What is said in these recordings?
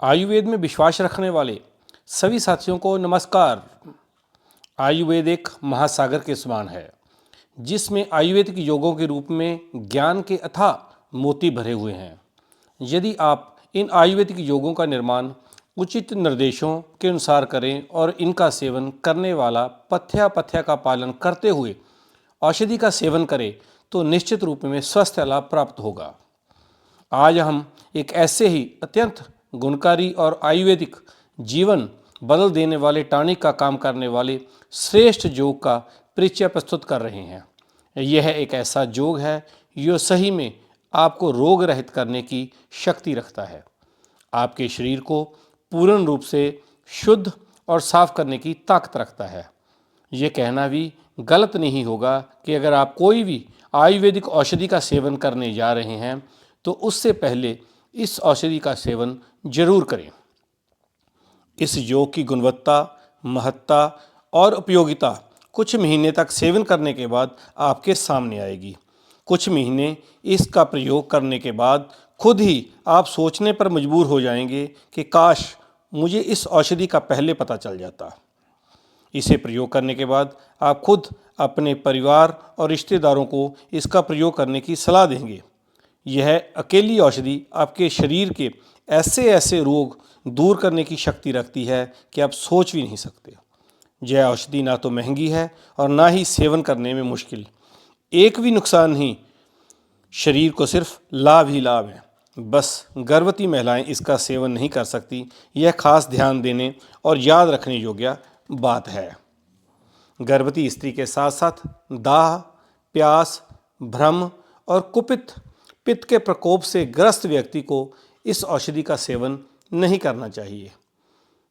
आयुर्वेद में विश्वास रखने वाले सभी साथियों को नमस्कार। आयुर्वेद एक महासागर के समान है जिसमें आयुर्वेदिक योगों के रूप में ज्ञान के अथाह मोती भरे हुए हैं। यदि आप इन आयुर्वेदिक योगों का निर्माण उचित निर्देशों के अनुसार करें और इनका सेवन करने वाला पथ्य का पालन करते हुए औषधि का सेवन करें तो निश्चित रूप में स्वस्थ लाभ प्राप्त होगा। आज हम एक ऐसे ही अत्यंत गुणकारी और आयुर्वेदिक जीवन बदल देने वाले टॉनिक का काम करने वाले श्रेष्ठ योग का परिचय प्रस्तुत कर रहे हैं। यह एक ऐसा योग है जो सही में आपको रोग रहित करने की शक्ति रखता है, आपके शरीर को पूर्ण रूप से शुद्ध और साफ करने की ताकत रखता है। ये कहना भी गलत नहीं होगा कि अगर आप कोई भी आयुर्वेदिक औषधि का सेवन करने जा रहे हैं तो उससे पहले इस औषधि का सेवन जरूर करें। इस योग की गुणवत्ता, महत्ता और उपयोगिता कुछ महीने तक सेवन करने के बाद आपके सामने आएगी। कुछ महीने इसका प्रयोग करने के बाद खुद ही आप सोचने पर मजबूर हो जाएंगे कि काश मुझे इस औषधि का पहले पता चल जाता। इसे प्रयोग करने के बाद आप खुद अपने परिवार और रिश्तेदारों को इसका प्रयोग करने की सलाह देंगे। यह अकेली औषधि आपके शरीर के ऐसे ऐसे रोग दूर करने की शक्ति रखती है कि आप सोच भी नहीं सकते। यह औषधि ना तो महंगी है और ना ही सेवन करने में मुश्किल। एक भी नुकसान नहीं, शरीर को सिर्फ लाभ ही लाभ है। बस गर्भवती महिलाएं इसका सेवन नहीं कर सकती। यह खास ध्यान देने और याद रखने योग्य बात है। गर्भवती स्त्री के साथ साथ दाह, प्यास, भ्रम और कुपित पित्त के प्रकोप से ग्रस्त व्यक्ति को इस औषधि का सेवन नहीं करना चाहिए।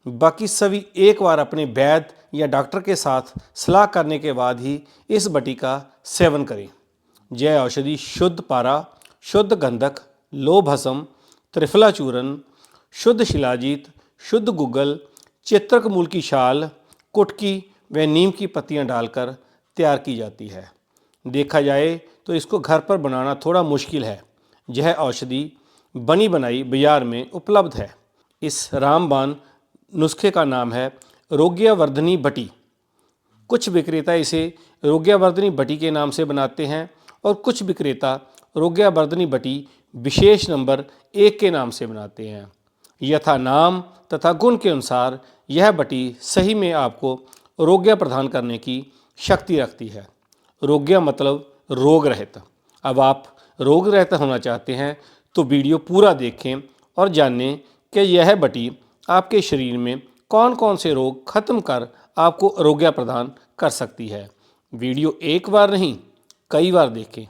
बाकी सभी एक बार अपने वैद्य या डॉक्टर के साथ सलाह करने के बाद ही इस बटी का सेवन करें। यह औषधि शुद्ध पारा, शुद्ध गंधक, लोभसम, त्रिफला चूर्ण, शुद्ध शिलाजीत, शुद्ध गुग्गल, चित्रक मूल की छाल, कुटकी व नीम की पत्तियां डालकर तैयार की जाती है। देखा जाए तो इसको घर पर बनाना थोड़ा मुश्किल है। यह औषधि बनी बनाई बाजार में उपलब्ध है। इस रामबाण नुस्खे का नाम है रोग्यवर्धनी बटी। कुछ विक्रेता इसे रोग्यवर्धनी बटी के नाम से बनाते हैं और कुछ विक्रेता रोग्यवर्धनी बटी विशेष नंबर 1 के नाम से बनाते हैं। यथा नाम तथा गुण के अनुसार यह बटी सही में आपको रोग्य प्रदान करने की शक्ति रखती है। रोग्य मतलब रोग रहित। अब आप रोग रहित होना चाहते हैं तो वीडियो पूरा देखें और जानें कि यह बटी आपके शरीर में कौन कौन से रोग खत्म कर आपको आरोग्य प्रदान कर सकती है। वीडियो एक बार नहीं, कई बार देखें।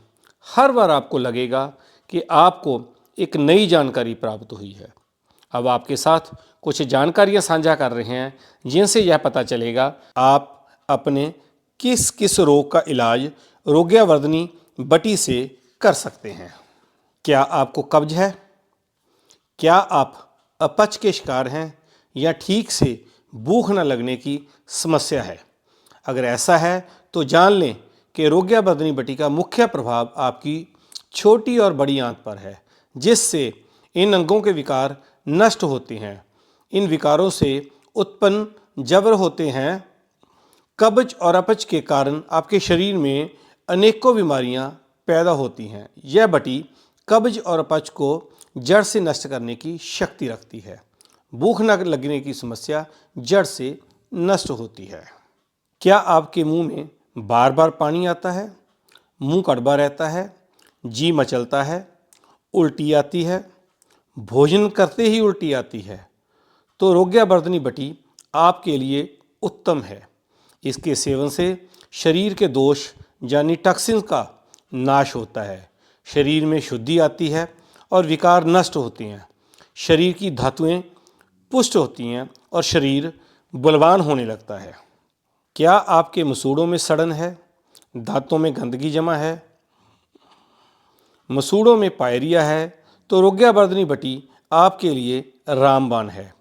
हर बार आपको लगेगा कि आपको एक नई जानकारी प्राप्त हुई है। अब आपके साथ कुछ जानकारियां साझा कर रहे हैं जिनसे यह पता चलेगा आप अपने किस किस रोग का इलाज रोग्यवर्धनी बटी से कर सकते हैं। क्या आपको कब्ज है? क्या आप अपच के शिकार हैं या ठीक से भूख न लगने की समस्या है? अगर ऐसा है तो जान लें कि रोग्यवर्धनी बटी का मुख्य प्रभाव आपकी छोटी और बड़ी आंत पर है, जिससे इन अंगों के विकार नष्ट होते हैं। इन विकारों से उत्पन्न जबर होते हैं। कब्ज और अपच के कारण आपके शरीर में अनेकों बीमारियां पैदा होती हैं। यह बटी कब्ज और अपच को जड़ से नष्ट करने की शक्ति रखती है। भूख न लगने की समस्या जड़ से नष्ट होती है। क्या आपके मुंह में बार बार पानी आता है, मुंह कड़वा रहता है, जी मचलता है, उल्टी आती है, भोजन करते ही उल्टी आती है? तो रोग्यवर्धनी बटी आपके लिए उत्तम है। इसके सेवन से शरीर के दोष यानी टॉक्सिन्स का नाश होता है, शरीर में शुद्धि आती है और विकार नष्ट होते हैं। शरीर की धातुएं पुष्ट होती हैं और शरीर बलवान होने लगता है। क्या आपके मसूड़ों में सड़न है, दांतों में गंदगी जमा है, मसूड़ों में पायरिया है? तो रोग्यवर्धनी बटी आपके लिए रामबाण है।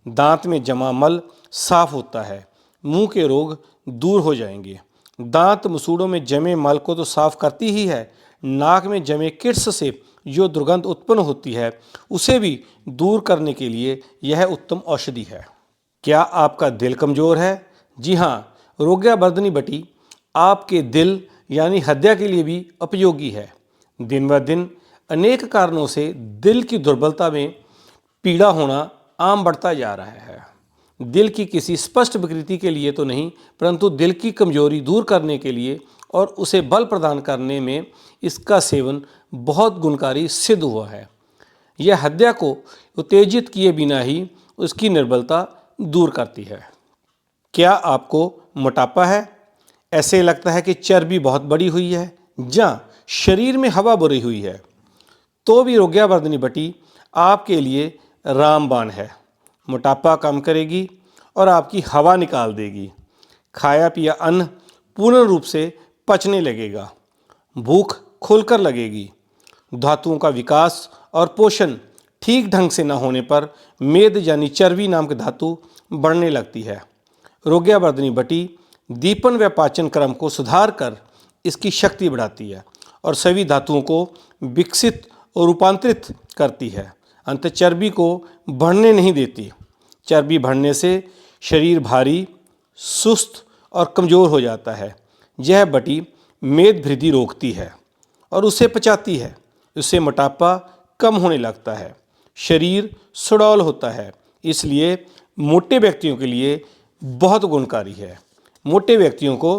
दांत में जमा मल साफ होता है, मुंह के रोग दूर हो जाएंगे। दांत मसूड़ों में जमे मल को तो साफ करती ही है, नाक में जमे किट्स से जो दुर्गंध उत्पन्न होती है उसे भी दूर करने के लिए यह उत्तम औषधि है। क्या आपका दिल कमज़ोर है? जी हाँ, रोग्यावर्धिनी बटी आपके दिल यानी हृदय के लिए भी उपयोगी है। दिन ब दिन अनेक कारणों से दिल की दुर्बलता में पीड़ा होना आम बढ़ता जा रहा है। दिल की किसी स्पष्ट विकृति के लिए तो नहीं, परंतु दिल की कमजोरी दूर करने के लिए और उसे बल प्रदान करने में इसका सेवन बहुत गुणकारी सिद्ध हुआ है। यह हृदय को उत्तेजित किए बिना ही उसकी निर्बलता दूर करती है। क्या आपको मोटापा है? ऐसे लगता है कि चर्बी बहुत बढ़ी हुई है या शरीर में हवा भरी हुई है, तो भी रोग्यावर्धिनी बटी आपके लिए रामबाण है। मोटापा कम करेगी और आपकी हवा निकाल देगी। खाया पिया अन्न पूर्ण रूप से पचने लगेगा। भूख खुलकर लगेगी। धातुओं का विकास और पोषण ठीक ढंग से न होने पर मेद यानी चर्बी नामक धातु बढ़ने लगती है। रोग्यावर्धिनी बटी दीपन व पाचन क्रम को सुधार कर इसकी शक्ति बढ़ाती है और सभी धातुओं को विकसित और रूपांतरित करती है। अंत चर्बी को बढ़ने नहीं देती। चर्बी बढ़ने से शरीर भारी, सुस्त और कमज़ोर हो जाता है। यह बटी मेद वृद्धि रोकती है और उसे पचाती है। इससे मोटापा कम होने लगता है। शरीर सुडौल होता है। इसलिए मोटे व्यक्तियों के लिए बहुत गुणकारी है। मोटे व्यक्तियों को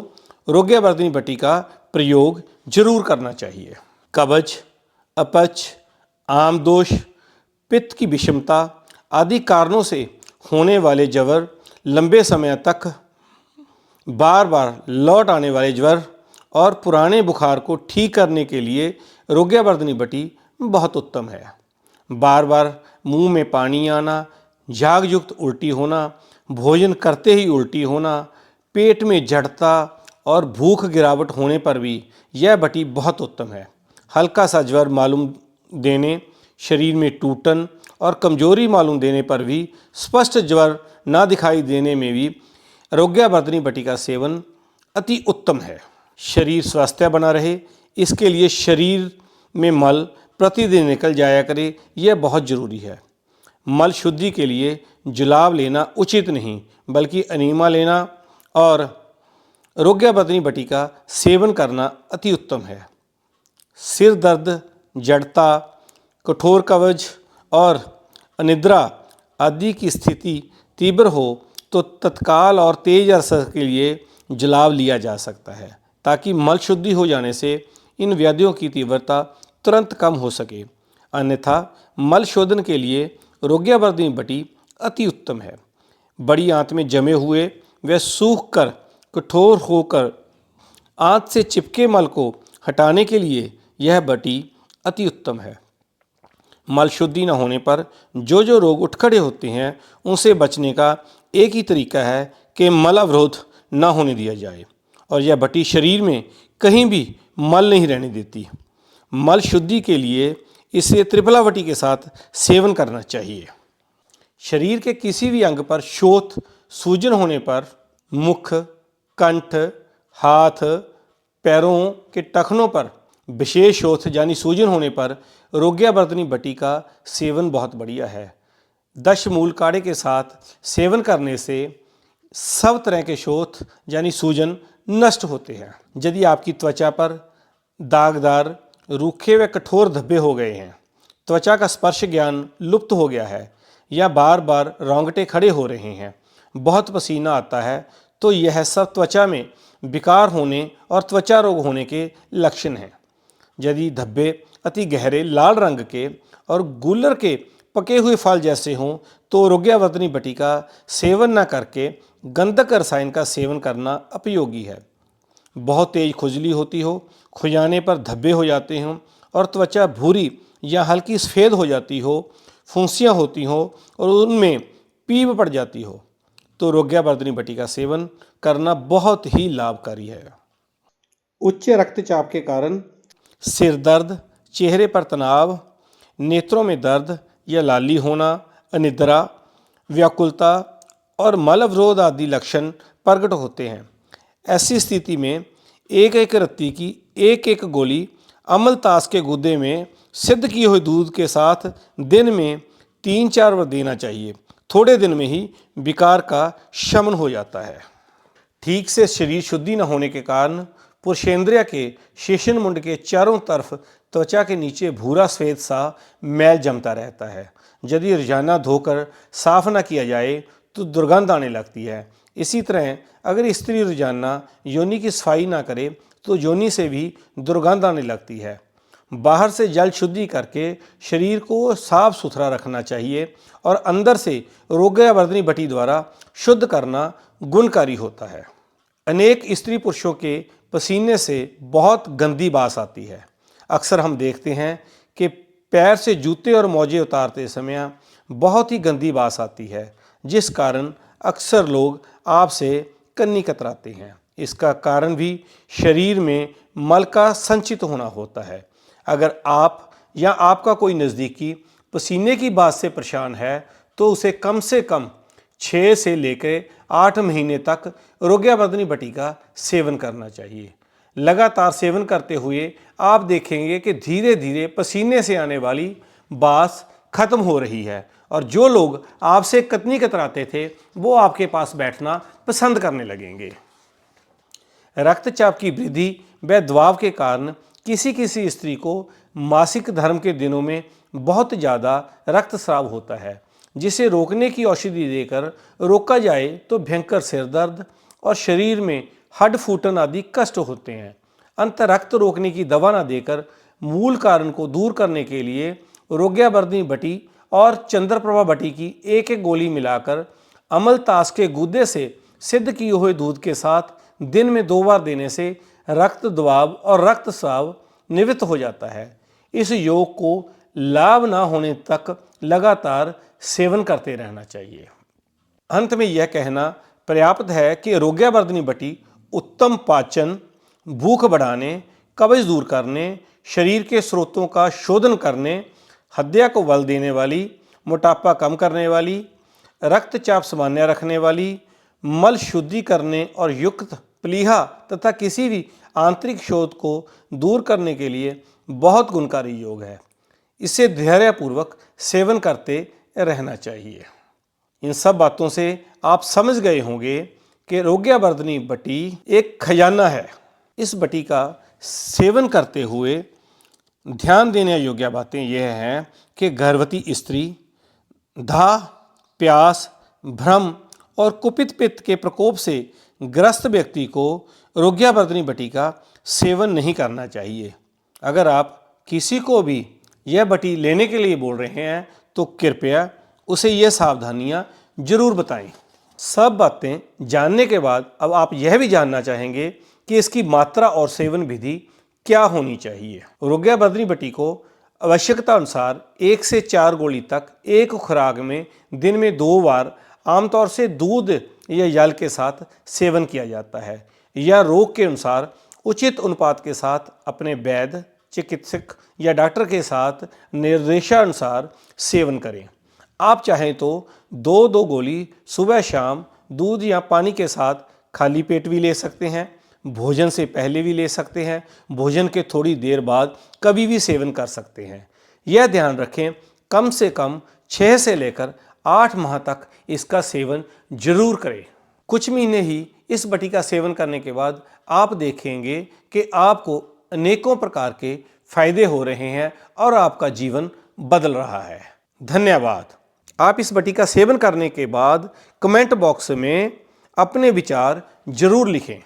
रोग्यावर्धिनी बटी का प्रयोग जरूर करना चाहिए। कब्ज, अपच, आम दोष, पित्त की विषमता आदि कारणों से होने वाले ज्वर, लंबे समय तक बार बार लौट आने वाले ज्वर और पुराने बुखार को ठीक करने के लिए रोग्यावर्धिनी बटी बहुत उत्तम है। बार बार मुंह में पानी आना, झाग युक्त उल्टी होना, भोजन करते ही उल्टी होना, पेट में जड़ता और भूख गिरावट होने पर भी यह बटी बहुत उत्तम है। हल्का सा ज्वर मालूम देने, शरीर में टूटन और कमजोरी मालूम देने पर भी, स्पष्ट ज्वर ना दिखाई देने में भी रोग्यावर्धिनी बटी का सेवन अति उत्तम है। शरीर स्वस्थ बना रहे, इसके लिए शरीर में मल प्रतिदिन निकल जाया करे, यह बहुत ज़रूरी है। मल शुद्धि के लिए जुलाब लेना उचित नहीं, बल्कि अनीमा लेना और रोग्यावर्धिनी बटी का सेवन करना अति उत्तम है। सिर दर्द, जड़ता, कठोर कब्ज और अनिद्रा आदि की स्थिति तीव्र हो तो तत्काल और तेज असर के लिए जुलाब लिया जा सकता है, ताकि मल शुद्धि हो जाने से इन व्याधियों की तीव्रता तुरंत कम हो सके। अन्यथा मल शोधन के लिए रोग्यावर्धिनी बटी अति उत्तम है। बड़ी आंत में जमे हुए व सूख कर कठोर होकर आंत से चिपके मल को हटाने के लिए यह बटी अति उत्तम है। मल शुद्धि न होने पर जो रोग उठ खड़े होते हैं, उनसे बचने का एक ही तरीका है कि मल अवरोध न होने दिया जाए, और यह बटी शरीर में कहीं भी मल नहीं रहने देती। मल शुद्धि के लिए इसे त्रिफला बटी के साथ सेवन करना चाहिए। शरीर के किसी भी अंग पर शोथ, सूजन होने पर, मुख, कंठ, हाथ, पैरों के टखनों पर विशेष शोथ यानी सूजन होने पर रोग्यावर्धिनी बटी का सेवन बहुत बढ़िया है। 10 मूल काढ़े के साथ सेवन करने से सब तरह के शोथ यानी सूजन नष्ट होते हैं। यदि आपकी त्वचा पर दागदार, रूखे व कठोर धब्बे हो गए हैं, त्वचा का स्पर्श ज्ञान लुप्त हो गया है, या बार बार रोंगटे खड़े हो रहे हैं, बहुत पसीना आता है, तो यह सब त्वचा में विकार होने और त्वचा रोग होने के लक्षण हैं। यदि धब्बे अति गहरे लाल रंग के और गूलर के पके हुए फल जैसे हों, तो रोग्यावर्धिनी बटी का सेवन न करके गंधक रसायन का सेवन करना उपयोगी है। बहुत तेज खुजली होती हो, खुजाने पर धब्बे हो जाते हों और त्वचा भूरी या हल्की सफ़ेद हो जाती हो, फुंसियाँ होती हों और उनमें पीप पड़ जाती हो, तो रोग्यावर्धिनी बटी का सेवन करना बहुत ही लाभकारी है। उच्च रक्तचाप के कारण सिर दर्द, चेहरे पर तनाव, नेत्रों में दर्द या लाली होना, अनिद्रा, व्याकुलता और मल अवरोध आदि लक्षण प्रकट होते हैं। ऐसी स्थिति में एक एक रत्ती की एक एक गोली अमलतास के गुदे में सिद्ध किए हुए दूध के साथ दिन में 3-4 बार देना चाहिए। थोड़े दिन में ही विकार का शमन हो जाता है। ठीक से शरीर शुद्धि न होने के कारण पुरुषेंद्रिय के शेषन मुंड के चारों तरफ त्वचा के नीचे भूरा सफेद सा मैल जमता रहता है। यदि रोजाना धोकर साफ न किया जाए तो दुर्गंध आने लगती है। इसी तरह अगर स्त्री रोजाना योनि की सफाई ना करे तो योनि से भी दुर्गंध आने लगती है। बाहर से जल शुद्धि करके शरीर को साफ सुथरा रखना चाहिए और अंदर से रोगवर्धनी बटी द्वारा शुद्ध करना गुणकारी होता है। अनेक स्त्री पुरुषों के पसीने से बहुत गंदी बास आती है। अक्सर हम देखते हैं कि पैर से जूते और मोजे उतारते समय बहुत ही गंदी बास आती है, जिस कारण अक्सर लोग आपसे कन्नी कतराते हैं। इसका कारण भी शरीर में मल का संचित होना होता है। अगर आप या आपका कोई नज़दीकी पसीने की बात से परेशान है तो उसे कम से कम 6 से लेकर 8 महीने तक रोगवर्धनी बटी का सेवन करना चाहिए। लगातार सेवन करते हुए आप देखेंगे कि धीरे धीरे पसीने से आने वाली बास खत्म हो रही है और जो लोग आपसे कतनी कतराते थे वो आपके पास बैठना पसंद करने लगेंगे। रक्तचाप की वृद्धि व दबाव के कारण किसी किसी स्त्री को मासिक धर्म के दिनों में बहुत ज़्यादा रक्तस्राव होता है, जिसे रोकने की औषधि देकर रोका जाए तो भयंकर सिर दर्द और शरीर में हड्ड फूटन आदि कष्ट होते हैं। अंत रक्त रोकने की दवा न देकर मूल कारण को दूर करने के लिए रोगवर्धनी बटी और चंद्रप्रभा बटी की एक एक गोली मिलाकर अमलतास के गुदे से सिद्ध किए हुए दूध के साथ दिन में 2 बार देने से रक्त दबाव और रक्तस्राव निवृत्त हो जाता है। इस योग को लाभ न होने तक लगातार सेवन करते रहना चाहिए। अंत में यह कहना पर्याप्त है कि रोगवर्धनी बटी उत्तम पाचन, भूख बढ़ाने, कब्ज दूर करने, शरीर के स्रोतों का शोधन करने, हड्डियों को बल देने वाली, मोटापा कम करने वाली, रक्तचाप सामान्य रखने वाली, मल शुद्धि करने और युक्त प्लीहा तथा किसी भी आंतरिक शोथ को दूर करने के लिए बहुत गुणकारी योग है। इसे धैर्यपूर्वक सेवन करते रहना चाहिए। इन सब बातों से आप समझ गए होंगे कि रोगवर्धनी बटी एक खजाना है। इस बटी का सेवन करते हुए ध्यान देने योग्य बातें यह हैं कि गर्भवती स्त्री दाह, प्यास, भ्रम और कुपित पित्त के प्रकोप से ग्रस्त व्यक्ति को रोगवर्धनी बटी का सेवन नहीं करना चाहिए। अगर आप किसी को भी यह बटी लेने के लिए बोल रहे हैं तो कृपया उसे यह सावधानियां जरूर बताएं। सब बातें जानने के बाद अब आप यह भी जानना चाहेंगे कि इसकी मात्रा और सेवन विधि क्या होनी चाहिए। रोगवर्धनी बटी को आवश्यकता अनुसार 1 से 4 गोली तक एक खुराक में दिन में 2 बार आमतौर से दूध या जल के साथ सेवन किया जाता है या रोग के अनुसार उचित अनुपात के साथ अपने वैद्य, चिकित्सक या डॉक्टर के साथ निर्देशानुसार सेवन करें। आप चाहें तो 2-2 गोली सुबह शाम दूध या पानी के साथ खाली पेट भी ले सकते हैं, भोजन से पहले भी ले सकते हैं, भोजन के थोड़ी देर बाद कभी भी सेवन कर सकते हैं। यह ध्यान रखें कम से कम 6 से लेकर 8 माह तक इसका सेवन जरूर करें। कुछ महीने ही इस बटी का सेवन करने के बाद आप देखेंगे कि आपको अनेकों प्रकार के फायदे हो रहे हैं और आपका जीवन बदल रहा है। धन्यवाद। आप इस बटी का सेवन करने के बाद कमेंट बॉक्स में अपने विचार जरूर लिखें।